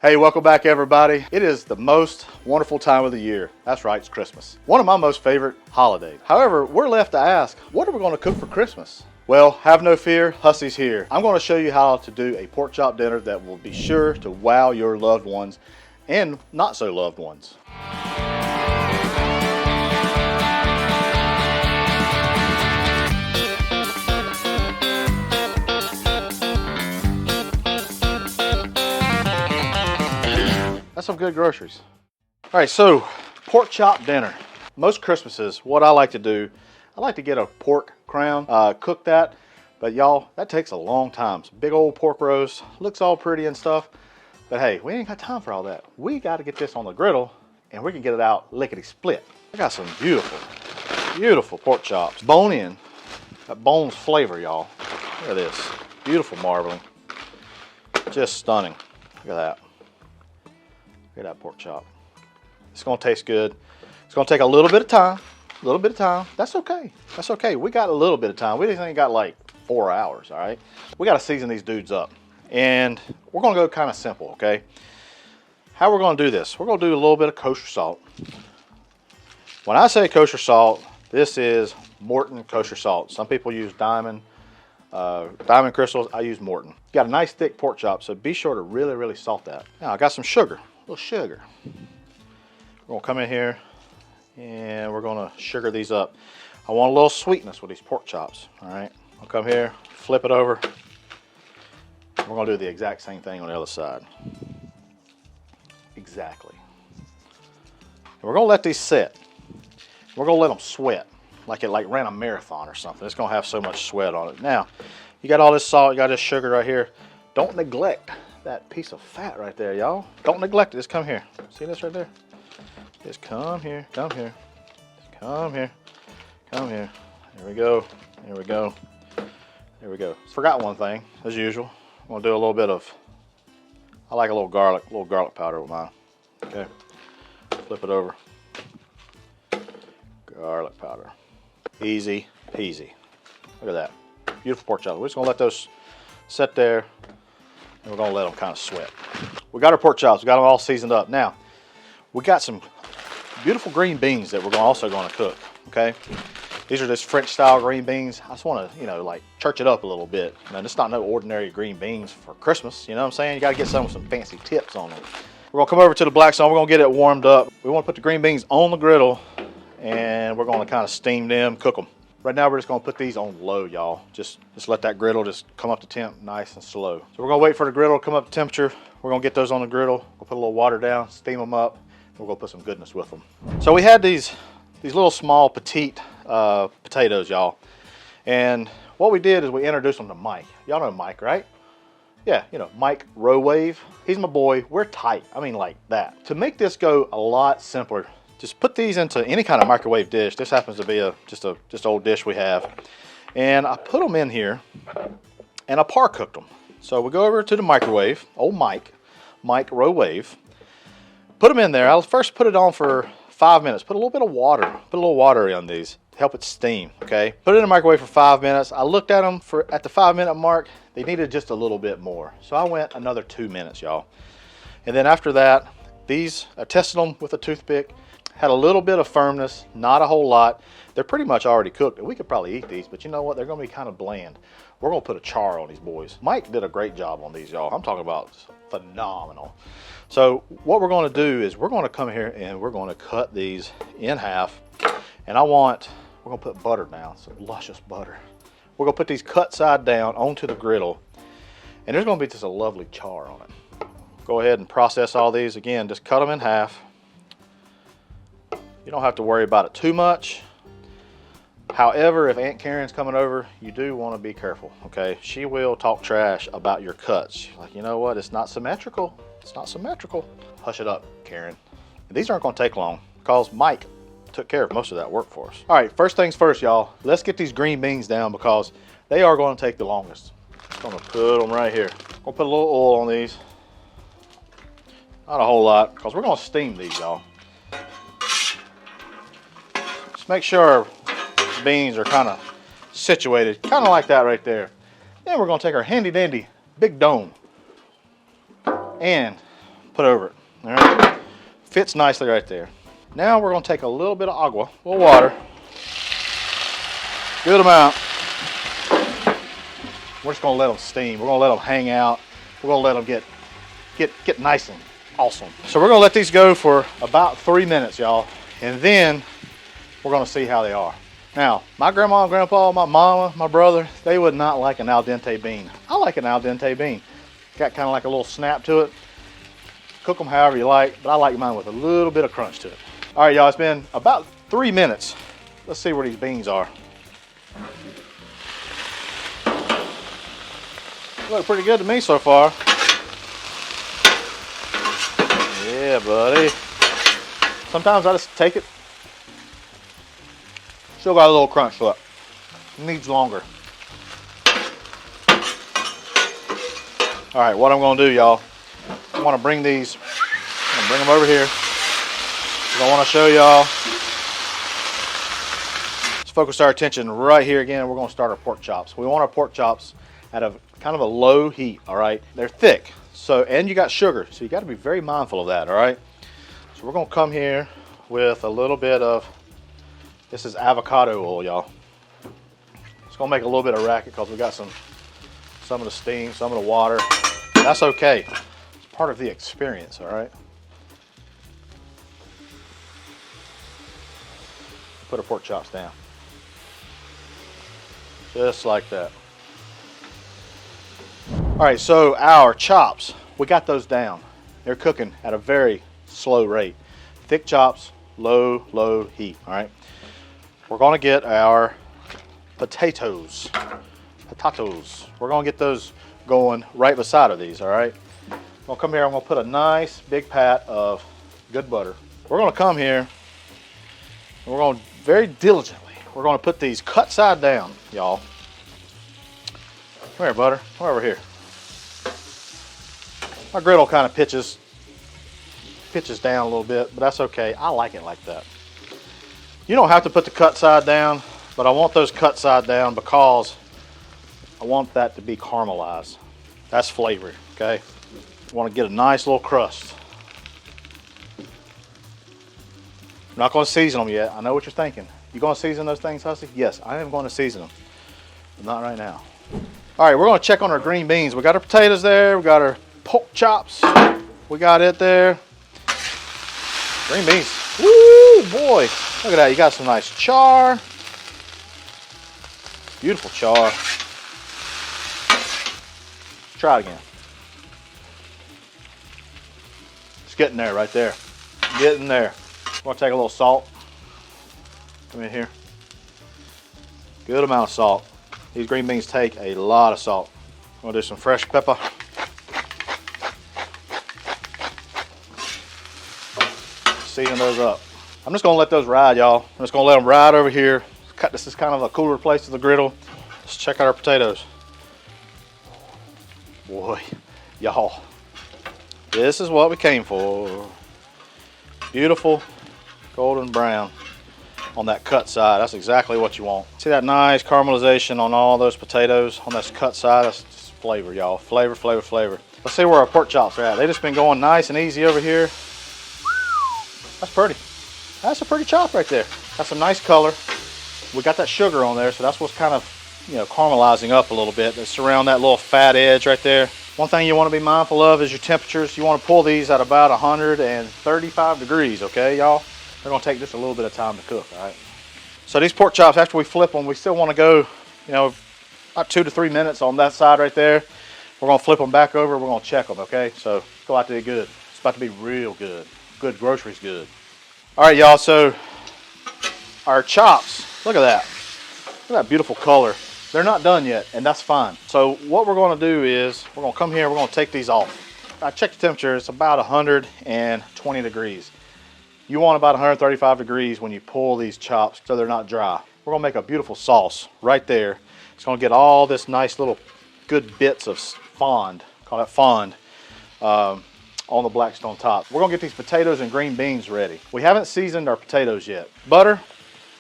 Hey, welcome back everybody. It is the most wonderful time of the year. That's right, it's Christmas. One of my most favorite holidays. However, we're left to ask, what are we going to cook for Christmas? Well, have no fear, Hussey's here. I'm going to show you how to do a pork chop dinner that will be sure to wow your loved ones and not so loved ones. That's some good groceries. All right, so pork chop dinner. Most Christmases, what I like to do, I like to get a pork crown, cook that, but y'all, that takes a long time. Some big old pork roast, looks all pretty and stuff, but hey, we ain't got time for all that. We got to get this on the griddle and we can get it out lickety split. I got some beautiful, beautiful pork chops. Bone in, that bone's flavor, y'all. Look at this, beautiful marbling, just stunning. Look at that. Look at that pork chop. It's gonna taste good. It's gonna take a little bit of time. That's okay. That's okay. We got a little bit of time. We just ain't got like 4 hours, all right? We gotta season these dudes up. And we're gonna go kind of simple, okay? How we're gonna do this? We're gonna do a little bit of kosher salt. When I say kosher salt, this is Morton kosher salt. Some people use Diamond crystals. I use Morton. Got a nice thick pork chop, so be sure to really, really salt that. Now I got some sugar. Little sugar. We're gonna come in here and we're gonna sugar these up. I want a little sweetness with these pork chops. All right, I'll come here, flip it over. We're gonna do the exact same thing on the other side. Exactly. And we're gonna let these sit. We're gonna let them sweat like it ran a marathon or something. It's gonna have so much sweat on it. Now, you got all this salt, you got this sugar right here. Don't neglect that piece of fat right there, y'all. Don't neglect it. Just come here. See this right there? Just come here, come here. Just come here, come here. There we go. There we go. There we go. Forgot one thing, as usual. I'm gonna do a little bit of, I like a little garlic powder with mine. Okay. Flip it over. Garlic powder. Easy peasy. Look at that. Beautiful pork chop. We're just gonna let those sit there. And we're gonna let them kind of sweat. We got our pork chops, we got them all seasoned up. Now, we got some beautiful green beans that we're also gonna cook, okay? These are just French style green beans. I just wanna, like church it up a little bit. Now, it's not no ordinary green beans for Christmas, you know what I'm saying? You gotta get some with some fancy tips on them. We're gonna come over to the Blackstone, we're gonna get it warmed up. We wanna put the green beans on the griddle and we're gonna kind of steam them, cook them. Right now, we're just gonna put these on low, y'all. Just let that griddle just come up to temp nice and slow. So we're gonna wait for the griddle to come up to temperature. We're gonna get those on the griddle. We'll put a little water down, steam them up, and we're gonna put some goodness with them. So we had these little small petite potatoes, y'all. And what we did is we introduced them to Mike. Y'all know Mike, right? Yeah, Mike Rowave. He's my boy. We're tight. I mean like that. To make this go a lot simpler, just put these into any kind of microwave dish. This happens to be just an old dish we have. And I put them in here and I par cooked them. So we go over to the microwave, old Mike Rowave. Put them in there. I'll first put it on for 5 minutes. Put a little bit of water. Put a little water in these to help it steam, okay? Put it in the microwave for 5 minutes. I looked at them at the 5 minute mark. They needed just a little bit more. So I went another 2 minutes, y'all. And then after that, I tested them with a toothpick. Had a little bit of firmness, not a whole lot. They're pretty much already cooked. We could probably eat these, but you know what? They're gonna be kind of bland. We're gonna put a char on these boys. Mike did a great job on these, y'all. I'm talking about phenomenal. So what we're gonna do is we're gonna come here and we're gonna cut these in half. And we're gonna put butter now, some luscious butter. We're gonna put these cut side down onto the griddle. And there's gonna be just a lovely char on it. Go ahead and process all these. Again, just cut them in half. You don't have to worry about it too much. However, if Aunt Karen's coming over, you do want to be careful, okay? She will talk trash about your cuts. She's like, you know what? It's not symmetrical. It's not symmetrical. Hush it up, Karen. And these aren't going to take long because Mike took care of most of that work for us. All right, first things first, y'all. Let's get these green beans down because they are going to take the longest. I'm going to put them right here. I'm going to put a little oil on these. Not a whole lot because we're going to steam these, y'all. Make sure the beans are kind of situated, kind of like that right there. Then we're going to take our handy dandy big dome and put over it. All right, fits nicely right there. Now we're gonna take a little bit of agua, a little water, good amount. We're just gonna let them steam. We're gonna let them hang out. We're gonna let them get nice and awesome. So we're gonna let these go for about 3 minutes, y'all, and then we're gonna see how they are. Now, my grandma and grandpa, my mama, my brother, they would not like an al dente bean. I like an al dente bean. Got kind of like a little snap to it. Cook them however you like, but I like mine with a little bit of crunch to it. All right, y'all, it's been about 3 minutes. Let's see where these beans are. Look pretty good to me so far. Yeah, buddy. Sometimes I just take it. Still got a little crunch to it. Needs longer. All right, what I'm gonna do, y'all, I wanna bring these, I'm gonna bring them over here. I wanna show y'all. Let's focus our attention right here again. We're gonna start our pork chops. We want our pork chops at a kind of a low heat, all right? They're thick, so, and you got sugar, so you gotta be very mindful of that, all right? So we're gonna come here with a little bit of, this is avocado oil, y'all. It's gonna make a little bit of racket because we got some of the steam, some of the water. That's okay. It's part of the experience, all right? Put our pork chops down. Just like that. All right, so our chops, we got those down. They're cooking at a very slow rate. Thick chops, low heat, all right? We're gonna get our potatoes. We're gonna get those going right beside of these, all right? I'm gonna come here, I'm gonna put a nice big pat of good butter. We're gonna come here, and we're gonna very diligently, we're gonna put these cut side down, y'all. Come here, butter, come over here. My griddle kind of pitches down a little bit, but that's okay. I like it like that. You don't have to put the cut side down, but I want those cut side down because I want that to be caramelized. That's flavor, okay? You want to get a nice little crust. I'm not going to season them yet. I know what you're thinking. You going to season those things, Hussey? Yes, I am going to season them, but not right now. All right, we're going to check on our green beans. We got our potatoes there. We got our pork chops. We got it there. Green beans. Woo, boy. Look at that. You got some nice char. Beautiful char. Try it again. It's getting there right there. Getting there. I'm going to take a little salt. Come in here. Good amount of salt. These green beans take a lot of salt. I'm going to do some fresh pepper. Season those up. I'm just going to let those ride, y'all. I'm just going to let them ride over here. This is kind of a cooler place to the griddle. Let's check out our potatoes. Boy, y'all, this is what we came for. Beautiful golden brown on that cut side. That's exactly what you want. See that nice caramelization on all those potatoes on this cut side? That's just flavor, y'all. Flavor, flavor, flavor. Let's see where our pork chops are at. They just been going nice and easy over here. That's pretty. That's a pretty chop right there. Got some nice color. We got that sugar on there, so that's what's kind of, you know, caramelizing up a little bit. That's around that little fat edge right there. One thing you want to be mindful of is your temperatures. You want to pull these at about 135 degrees, okay, y'all? They're going to take just a little bit of time to cook, all right? So these pork chops, after we flip them, we still want to go, you know, about 2 to 3 minutes on that side right there. We're going to flip them back over. We're going to check them, okay? So go out to be good. It's about to be real good. Good groceries good. All right, y'all, so our chops, look at that. Look at that beautiful color. They're not done yet, and that's fine. So what we're going to do is we're going to come here, we're going to take these off. I checked the temperature, it's about 120 degrees. You want about 135 degrees when you pull these chops so they're not dry. We're going to make a beautiful sauce right there. It's going to get all this nice little good bits of fond, call that fond, on the Blackstone top. We're going to get these potatoes and green beans ready. We haven't seasoned our potatoes yet. Butter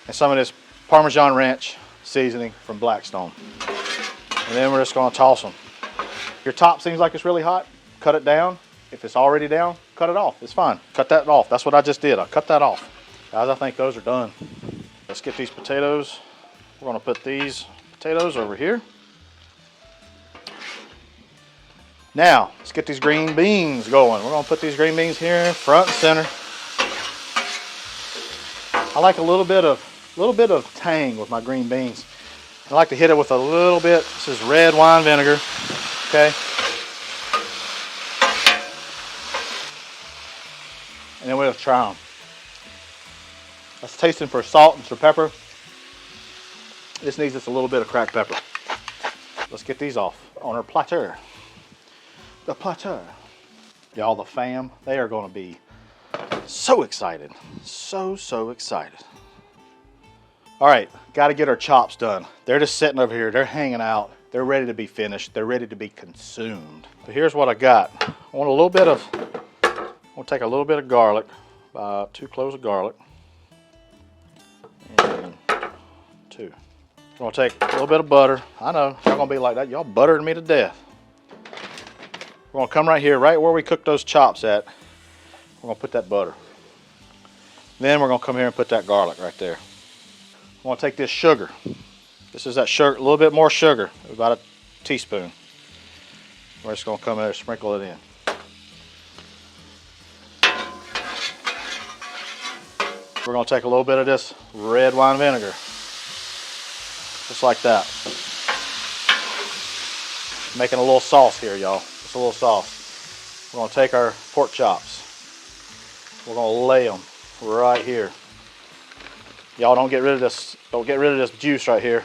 and some of this Parmesan Ranch seasoning from Blackstone. And then we're just going to toss them. Your top seems like it's really hot, cut it down. If it's already down, cut it off. It's fine. Cut that off. That's what I just did. I cut that off. Guys, I think those are done. Let's get these potatoes. We're gonna put these potatoes over here. Now, let's get these green beans going. We're gonna put these green beans here, front and center. I like a little bit of tang with my green beans. I like to hit it with a little bit. This is red wine vinegar. Okay. And then we'll try them. Let's taste them for salt and for pepper. This needs just a little bit of cracked pepper. Let's get these off on our platter. The platter. Y'all, the fam, they are going to be so excited. So excited. All right, got to get our chops done. They're just sitting over here. They're hanging out. They're ready to be finished. They're ready to be consumed. So here's what I got. I want to take a little bit of garlic, about 2 cloves of garlic. And 2. I'm going to take a little bit of butter. I know, y'all going to be like that. Y'all buttered me to death. We're going to come right here, right where we cooked those chops at. We're going to put that butter. Then we're going to come here and put that garlic right there. I'm going to take this sugar. This is that sugar, a little bit more sugar, about a teaspoon. We're just going to come in there and sprinkle it in. We're going to take a little bit of this red wine vinegar. Just like that. Making a little sauce here, y'all. Just a little sauce. We're going to take our pork chops. We're going to lay them right here. Y'all don't get rid of this. Don't get rid of this juice right here.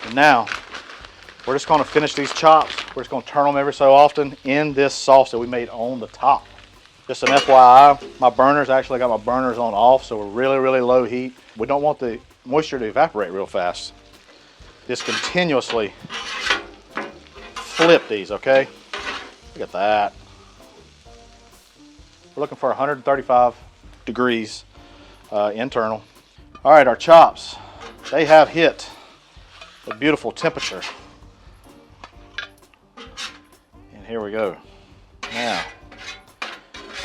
And now we're just going to finish these chops. We're just going to turn them every so often in this sauce that we made on the top. Just an FYI, my burners, actually got my burners on off, so we're really low heat. We don't want the moisture to evaporate real fast. Just continuously flip these, okay? Look at that. We're looking for 135 degrees internal. All right, our chops, they have hit a beautiful temperature. And here we go. Now,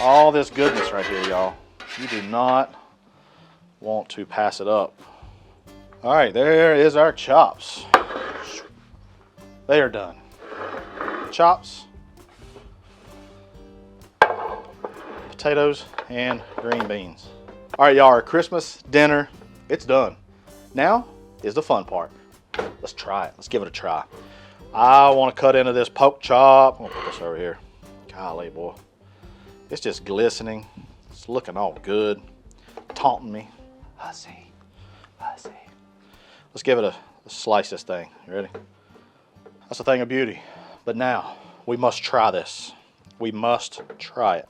all this goodness right here, y'all. You do not want to pass it up. All right, there is our chops. They are done. Chops, potatoes, and green beans. All right, y'all, our Christmas dinner, it's done. Now is the fun part. Let's try it. Let's give it a try. I want to cut into this pork chop. I'm gonna put this over here. Golly, boy. It's just glistening. It's looking all good. Taunting me. Hussy, hussy. Let's give it a slice this thing. You ready? That's a thing of beauty. But now, we must try this. We must try it.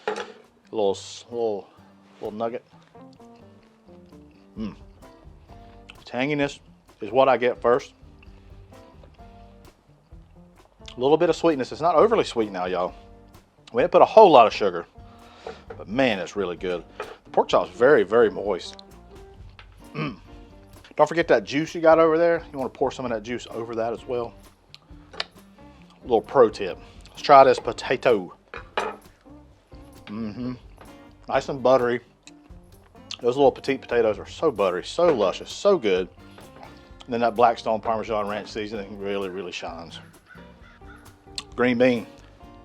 A little nugget. Tanginess is what I get first. A little bit of sweetness. It's not overly sweet now, y'all. We didn't put a whole lot of sugar, but man, it's really good. The pork chop's very moist. Don't forget that juice you got over there. You want to pour some of that juice over that as well. A little pro tip. Let's try this potato. Nice and buttery. Those little petite potatoes are so buttery, so luscious, so good. And then that Blackstone Parmesan ranch seasoning really shines. Green bean.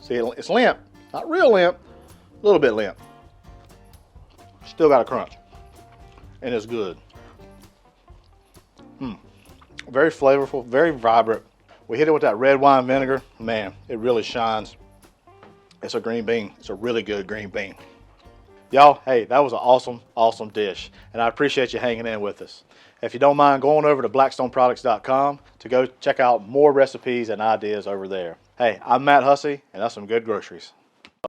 See, it's limp. Not real limp, a little bit limp. Still got a crunch. And it's good. Very flavorful, very vibrant. We hit it with that red wine vinegar. Man, it really shines. It's a green bean. It's a really good green bean. Y'all, hey, that was an awesome dish. And I appreciate you hanging in with us. If you don't mind going over to blackstoneproducts.com to go check out more recipes and ideas over there. Hey, I'm Matt Hussey, and that's some good groceries.